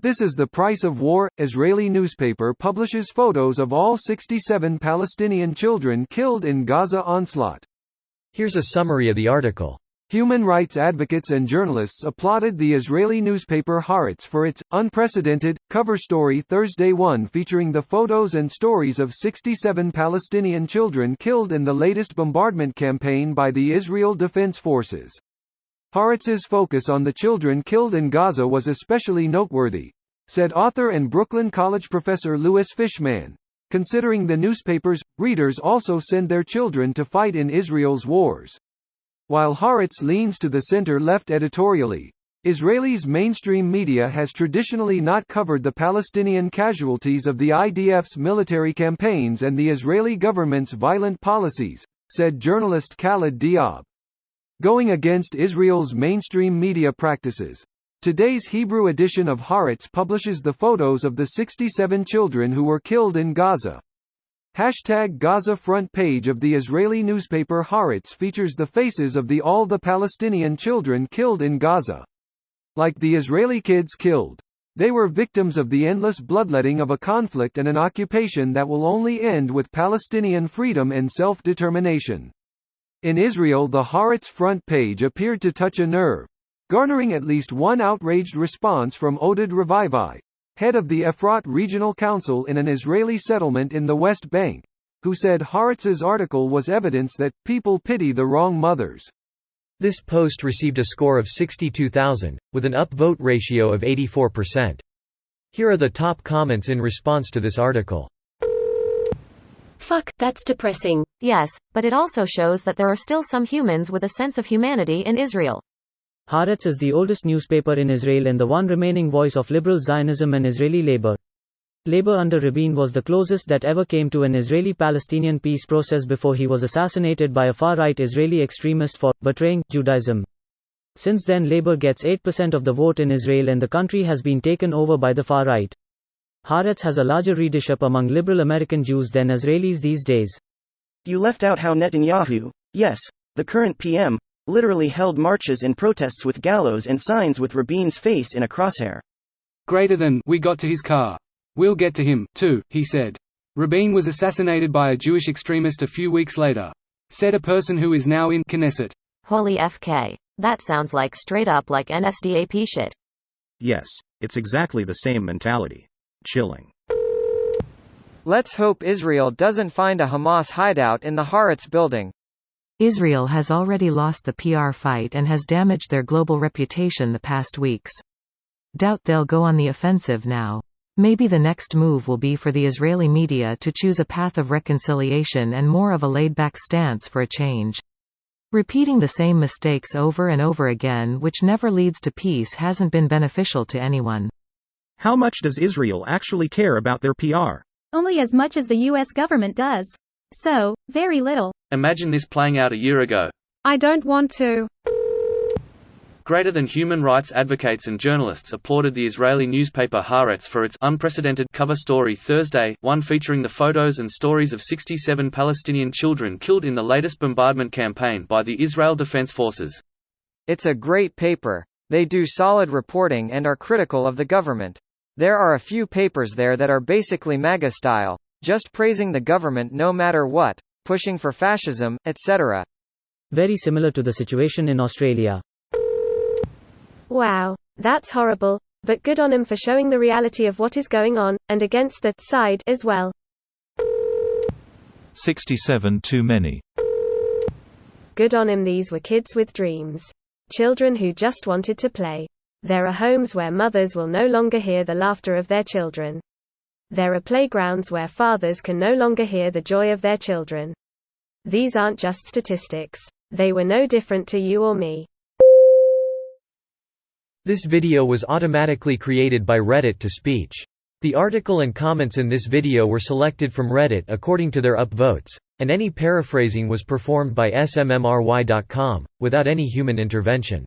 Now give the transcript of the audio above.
This is the price of war. Israeli newspaper publishes photos of all 67 Palestinian children killed in Gaza onslaught. Here's a summary of the article. Human rights advocates and journalists applauded the Israeli newspaper Haaretz for its unprecedented cover story Thursday featuring the photos and stories of 67 Palestinian children killed in the latest bombardment campaign by the Israel Defense Forces. Haaretz's focus on the children killed in Gaza was especially noteworthy, said author and Brooklyn College professor Louis Fishman. Considering the newspaper's readers also send their children to fight in Israel's wars. While Haaretz leans to the center-left editorially, Israel's mainstream media has traditionally not covered the Palestinian casualties of the IDF's military campaigns and the Israeli government's violent policies, said journalist Khaled Diab. Going against Israel's mainstream media practices, today's Hebrew edition of Haaretz publishes the photos of the 67 children who were killed in Gaza. #Gaza front page of the Israeli newspaper Haaretz features the faces of all the Palestinian children killed in Gaza. Like the Israeli kids killed, they were victims of the endless bloodletting of a conflict and an occupation that will only end with Palestinian freedom and self-determination. In Israel, the Haaretz front page appeared to touch a nerve, garnering at least one outraged response from Oded Revivai, head of the Efrat Regional Council in an Israeli settlement in the West Bank, who said Haaretz's article was evidence that people pity the wrong mothers. This post received a score of 62,000, with an upvote ratio of 84%. Here are the top comments in response to this article. Fuck, that's depressing. Yes, but it also shows that there are still some humans with a sense of humanity in Israel. Haaretz is the oldest newspaper in Israel and the one remaining voice of liberal Zionism and Israeli labor. Labor under Rabin was the closest that ever came to an Israeli-Palestinian peace process before he was assassinated by a far-right Israeli extremist for betraying Judaism. Since then, Labor gets 8% of the vote in Israel and the country has been taken over by the far-right. Haaretz has a larger readership among liberal American Jews than Israelis these days. You left out how Netanyahu, yes, the current PM, literally held marches and protests with gallows and signs with Rabin's face in a crosshair. Greater than, we got to his car. We'll get to him, too, he said. Rabin was assassinated by a Jewish extremist a few weeks later, said a person who is now in Knesset. Holy FK. That sounds like straight up like NSDAP shit. Yes, it's exactly the same mentality. Chilling. Let's hope Israel doesn't find a Hamas hideout in the Haaretz building. Israel has already lost the PR fight and has damaged their global reputation the past weeks. Doubt they'll go on the offensive now. Maybe the next move will be for the Israeli media to choose a path of reconciliation and more of a laid-back stance for a change. Repeating the same mistakes over and over again, which never leads to peace, hasn't been beneficial to anyone. How much does Israel actually care about their PR? Only as much as the US government does. So, very little. Imagine this playing out a year ago. I don't want to. Greater than human rights advocates and journalists applauded the Israeli newspaper Haaretz for its unprecedented cover story Thursday, featuring the photos and stories of 67 Palestinian children killed in the latest bombardment campaign by the Israel Defense Forces. It's a great paper. They do solid reporting and are critical of the government. There are a few papers there that are basically MAGA style, just praising the government no matter what, pushing for fascism, etc. Very similar to the situation in Australia. Wow, that's horrible, but good on him for showing the reality of what is going on, and against the side as well. 67 too many. Good on him. These were kids with dreams. Children who just wanted to play. There are homes where mothers will no longer hear the laughter of their children. There are playgrounds where fathers can no longer hear the joy of their children. These aren't just statistics. They were no different to you or me. This video was automatically created by Reddit to speech. The article and comments in this video were selected from Reddit according to their upvotes, and any paraphrasing was performed by smmry.com, without any human intervention.